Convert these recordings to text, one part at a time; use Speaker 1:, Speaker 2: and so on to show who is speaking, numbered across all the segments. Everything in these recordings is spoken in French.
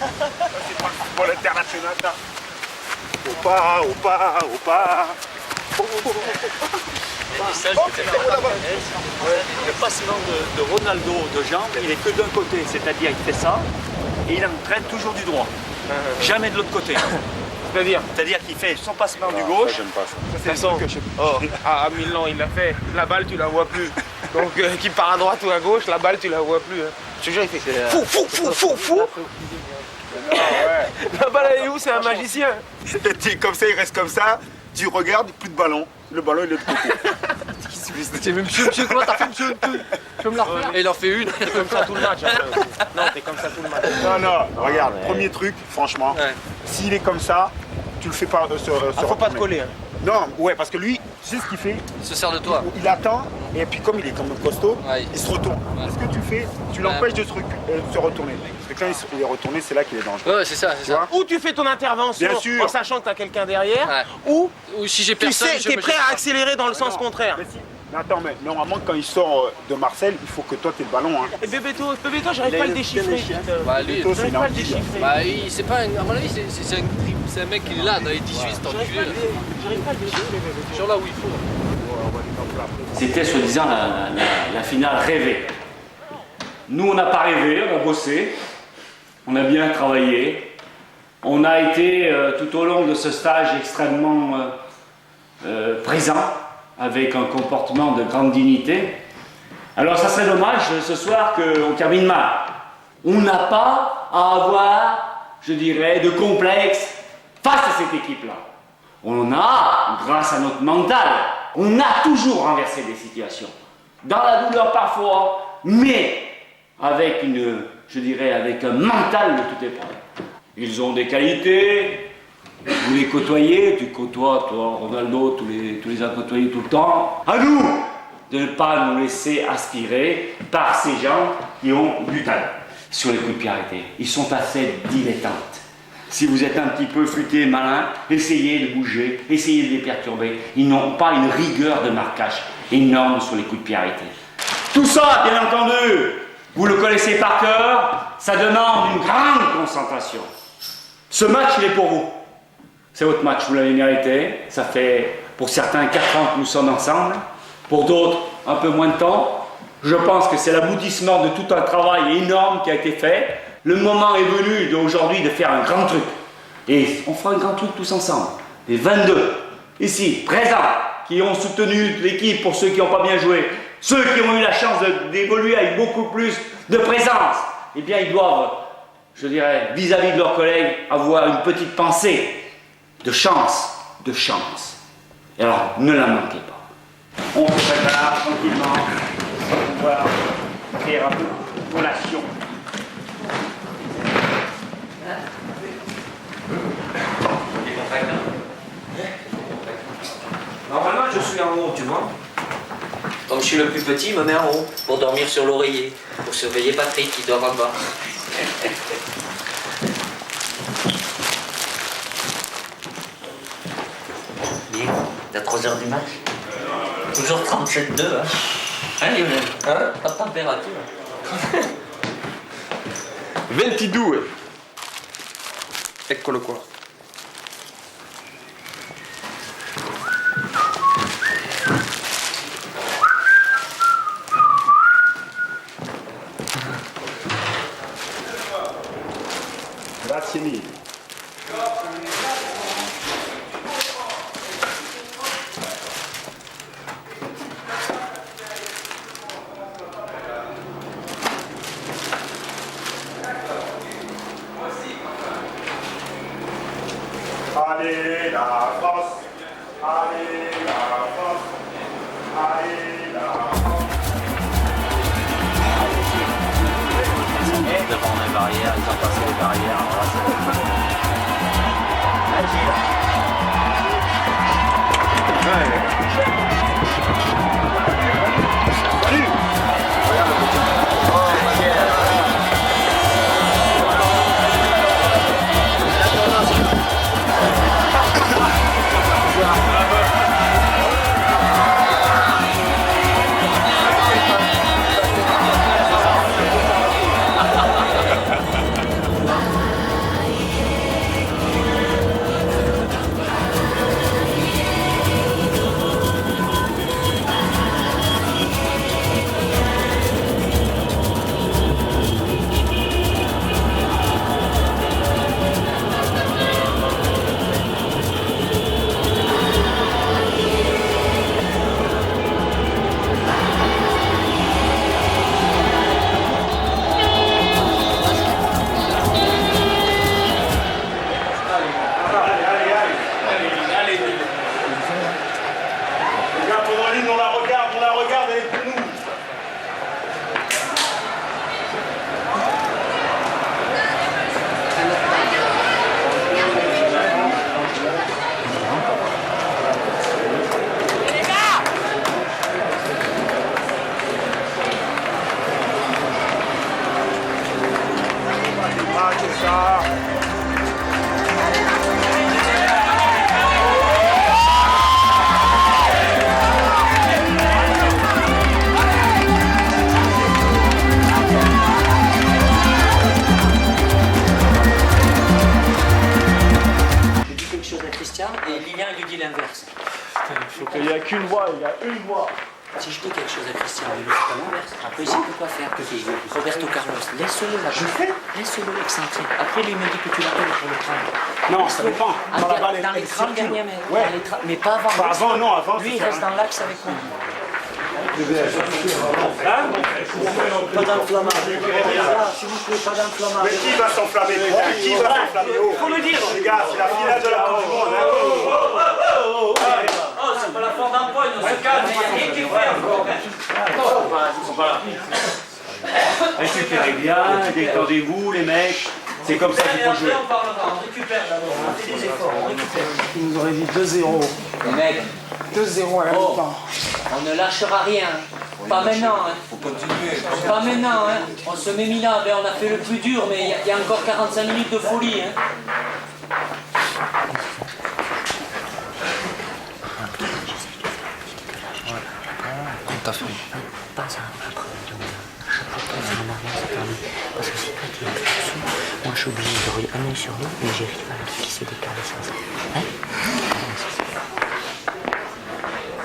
Speaker 1: C'est pas le football international, ça. Opa, opa, opa.
Speaker 2: Le passement de Ronaldo de jambes, il est que d'un côté, c'est-à-dire il fait ça et il entraîne toujours du droit, jamais de l'autre côté. C'est-à-dire qu'il fait son passement du gauche.
Speaker 1: J'aime pas ça.
Speaker 3: De toute façon, à Milan, il l'a fait. La balle, tu la vois plus. Donc, qu'il part à droite ou à gauche, la balle, tu la vois plus. Hein. Je te jure, il fait fou, fou, fou, fou, fou. La balle, elle est où? C'est un magicien.
Speaker 1: Comme ça, il reste comme ça. Tu regardes, plus de ballon. Le ballon, il est de côté.
Speaker 4: C'est même monsieur, comment t'as fait monsieur? Tu peux me la refaire?
Speaker 3: Et il en fait une. T'es comme ça tout le match. Non, t'es comme ça tout le match.
Speaker 1: Non, regarde, premier truc, franchement, s'il est comme ça, tu le fais pas
Speaker 3: faut pas te coller. Hein.
Speaker 1: Non, ouais, parce que lui, c'est ce qu'il fait.
Speaker 4: Il se sert de toi.
Speaker 1: Il attend, et puis comme il est comme costaud,
Speaker 4: Ouais.
Speaker 1: il se retourne. Ce que tu fais, tu l'empêches de se retourner. Parce que quand il est retourné, c'est là qu'il est dangereux.
Speaker 4: Ouais, c'est ça, c'est
Speaker 1: Tu
Speaker 4: ça.
Speaker 1: vois?
Speaker 3: Ou tu fais ton intervention
Speaker 1: Bien sûr.
Speaker 3: en sachant que t'as quelqu'un derrière, ou
Speaker 4: Ou si j'ai
Speaker 3: tu
Speaker 4: personne,
Speaker 3: sais, t'es prêt à accélérer dans le sens contraire.
Speaker 1: Mais si. Mais attends, mais normalement, quand il sort de Marcel, il faut que toi, t'aies le ballon. Hein.
Speaker 3: Et Bébéto, j'arrive pas à le déchiffrer.
Speaker 4: Bah lui,
Speaker 1: Bébéto, c'est
Speaker 3: J'arrive
Speaker 1: une
Speaker 3: pas à le
Speaker 1: ambille.
Speaker 3: déchiffrer.
Speaker 4: bah c'est pas un, à mon avis, c'est un mec qui est là dans les 18, c'est enculé.
Speaker 3: J'arrive pas à le déchiffrer, Bébéto.
Speaker 4: Toujours là où il faut.
Speaker 2: C'était soi-disant la finale rêvée. Nous, on n'a pas rêvé, on a bossé, on a bien travaillé. On a été tout au long de ce stage extrêmement présent, avec un comportement de grande dignité. Alors ça serait dommage ce soir qu'on termine mal. On n'a pas à avoir, je dirais, de complexe face à cette équipe-là. On a, grâce à notre mental, on a toujours renversé des situations. Dans la douleur parfois, mais avec je dirais, avec un mental de toute épreuve. Ils ont des qualités. Vous les côtoyez, tu côtoies, toi, Ronaldo, tu les as côtoyés tout le temps. À nous de ne pas nous laisser aspirer par ces gens qui ont du talent sur les coups de pied arrêtés. Ils sont assez dilettantes. Si vous êtes un petit peu futé, malin, essayez de bouger, essayez de les perturber. Ils n'ont pas une rigueur de marquage énorme sur les coups de pied arrêtés. Tout ça, bien entendu, vous le connaissez par cœur, ça demande une grande concentration. Ce match, il est pour vous. C'est votre match, vous l'avez mérité. Ça fait pour certains 4 ans que nous sommes ensemble, pour d'autres un peu moins de temps. Je pense que c'est l'aboutissement de tout un travail énorme qui a été fait. Le moment est venu d'aujourd'hui de faire un grand truc. Et on fera un grand truc tous ensemble. Les 22, ici, présents, qui ont soutenu l'équipe pour ceux qui n'ont pas bien joué, ceux qui ont eu la chance d'évoluer avec beaucoup plus de présence, eh bien ils doivent, je dirais, vis-à-vis de leurs collègues, avoir une petite pensée de chance, de chance. Et alors, ne la manquez pas. On se prépare tranquillement pour pouvoir créer un peu de relation.
Speaker 5: Normalement, je suis en haut, tu vois. Comme je suis le plus petit, il me met en haut pour dormir sur l'oreiller, pour surveiller Patrick qui dort en bas. Bien, t'as 3 heures du match. Toujours 37,2, hein. Hein, Lionel? Hein? Pas de température.
Speaker 3: 22. Eccolo qua.
Speaker 1: Grazie mille. Allez la France, allez la France, allez la France.
Speaker 2: Devant les barrières, ils ont passé les barrières. Alors là,
Speaker 1: Salut. ça, c'est ça.
Speaker 5: Je dis quelque chose à Christian et Lilian lui dit l'inverse.
Speaker 2: Il n'y a qu'une voix, il y a une voix.
Speaker 5: Si je dis quelque chose à Christian, il lui dit à l'inverse. Après, il sait plus quoi faire. Roberto Carlos, laisse-le là-bas. Laisse-le excentrique. Après, lui me dit que tu l'appelles pour le prendre.
Speaker 2: Non, ça dépend.
Speaker 5: Dans les 30 derniers mètres.
Speaker 2: Ouais.
Speaker 5: Mais pas avant.
Speaker 2: Pas avant, non, avant.
Speaker 5: Lui, il reste dans l'axe avec moi.
Speaker 6: Pas d'enflammage. S'il vous plaît, pas d'enflammage.
Speaker 1: Mais qui va s'enflammer? Qui va s'enflammer?
Speaker 2: Faut le dire.
Speaker 1: Les gars, c'est la finale de la Coupe du Monde. Hein.
Speaker 5: Oh, c'est pas la forme d'un point, on se calme, il n'y a rien qui est fait encore.
Speaker 2: Récupérez bien, détendez-vous les mecs. C'est comme ça qu'il faut jouer.
Speaker 5: On parlera, on récupère d'abord, on fait des efforts, on récupère.
Speaker 6: Il nous aurait dit 2-0.
Speaker 5: Les mecs,
Speaker 6: 2-0 à la mi-temps.
Speaker 5: on ne lâchera rien. Pas maintenant, hein. Faut continuer. Pas maintenant, hein. On se met minable, on a fait le plus dur, mais il y a encore 45 minutes de folie, hein.
Speaker 6: T'as fait.
Speaker 5: Pas ça, après, parce que c'est toi qui es dessous. Moi, je suis obligé de regarder un œil sur l'autre, mais j'arrive à qui se décale sans ça. Hein?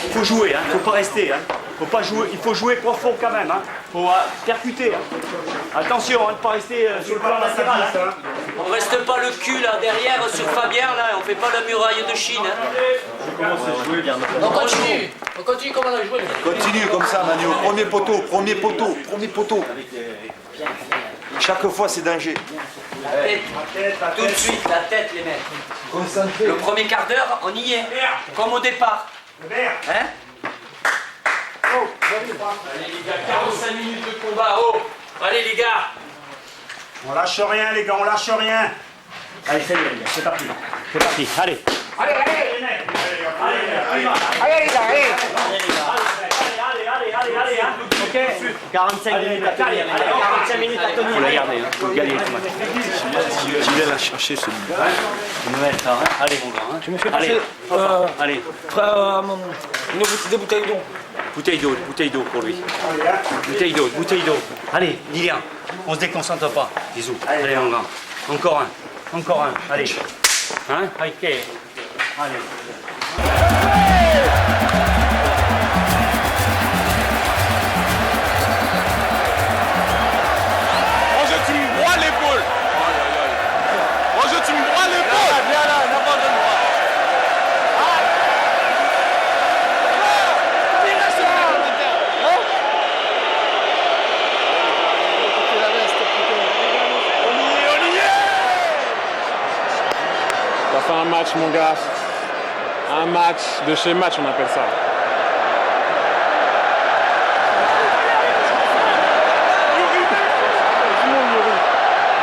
Speaker 2: Il faut jouer, hein. Faut pas rester, hein. Faut pas jouer, il faut jouer profond quand même, hein. Faut percuter, hein. Attention, hein, de pas rester sur le plan latéral. Hein.
Speaker 5: On reste pas le cul là derrière sur Fabien là, on fait pas la muraille de Chine. Hein.
Speaker 4: On continue comme on a joué.
Speaker 7: Continue comme ça, Manu. Premier poteau, premier poteau, premier poteau. Chaque fois, c'est danger.
Speaker 5: La tête, tout de suite, la tête les mecs. Le premier quart d'heure, on y est, comme au départ. Hein? Allez les gars, 45 minutes de combat, oh! Allez les gars!
Speaker 1: On lâche rien, les gars, on lâche rien.
Speaker 2: Allez, c'est bien, c'est parti. C'est parti, allez.
Speaker 1: Allez,
Speaker 2: Hein. Ok. 45 minutes à tenir. 45 minutes à tenir. Faut la garder, hein. Faut le gagner ce match.
Speaker 7: Tu viens la chercher, celui-là.
Speaker 2: On va mettre ça, hein. Allez, mon gars. Hein.
Speaker 6: Tu me fais
Speaker 2: Allez,
Speaker 6: passer
Speaker 2: allez.
Speaker 6: frère, des bouteilles d'eau.
Speaker 2: Bouteille d'eau pour lui. Bouteille d'eau. Allez, Lilian, on se déconcentre pas. Bisous. Allez, mon gars. Encore un. Allez. Hein? Ok. Allez.
Speaker 3: Roger, tu me broies l'épaule. Roger, tu me broies l'épaule.
Speaker 7: Viens là, n'abandonne pas.
Speaker 3: On va faire un match, mon gars. Un match de chez match, on appelle ça.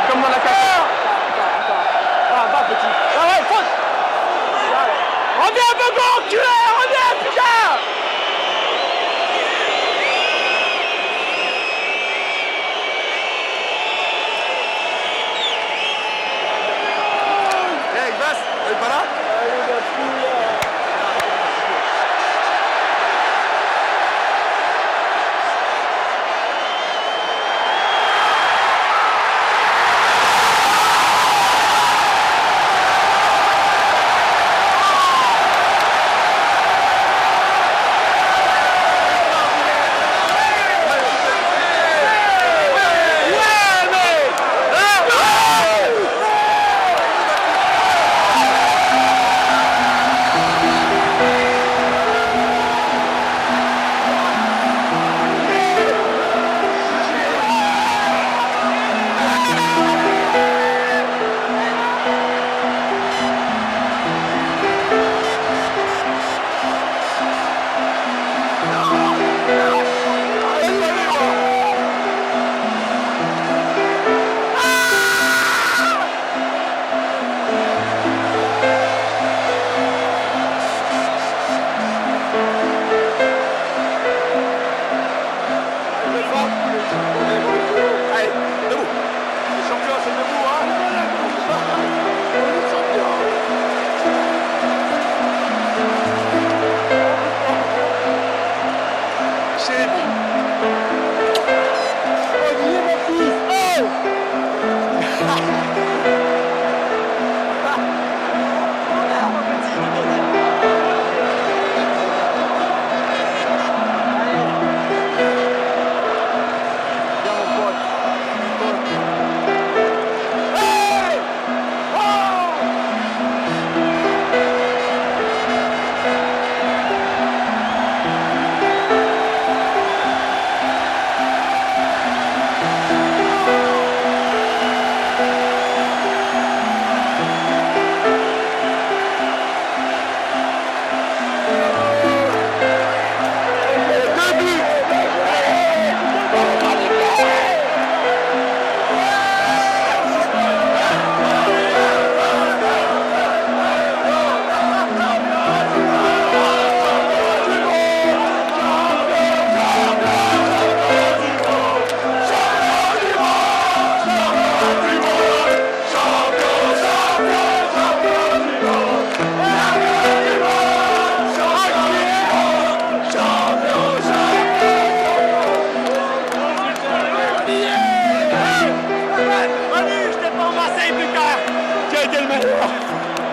Speaker 3: Comme dans la cage. Ah, va petit. Ah ouais, faute. Reviens, Bogo, enculé. Reviens, putain.
Speaker 7: Hey, Bas, elle est pas là?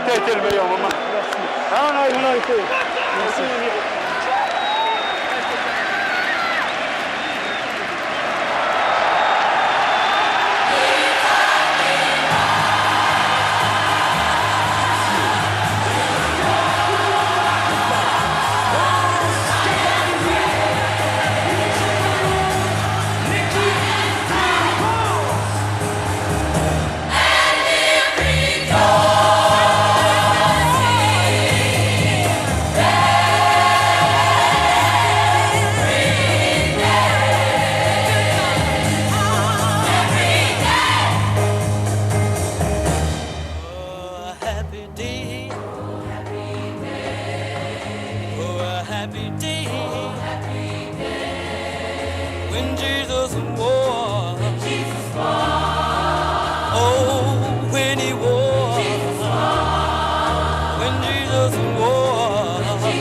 Speaker 1: T'as été le meilleur moment. Ah non, il a été. Merci.
Speaker 8: Happy day, when Jesus wore, oh, when he wore, when Jesus wore, he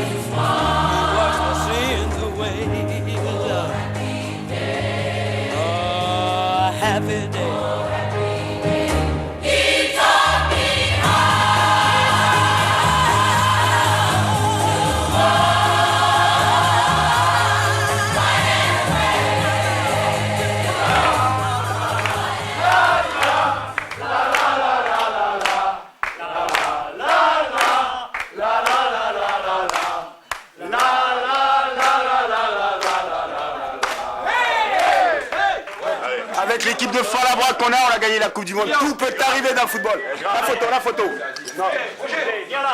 Speaker 8: washed my sins away. Oh, happy day.
Speaker 7: Avec l'équipe de Falabra qu'on a, on a gagné la Coupe du Monde. Tout peut arriver dans le football. La photo, la photo. Non.
Speaker 1: Roger, viens là.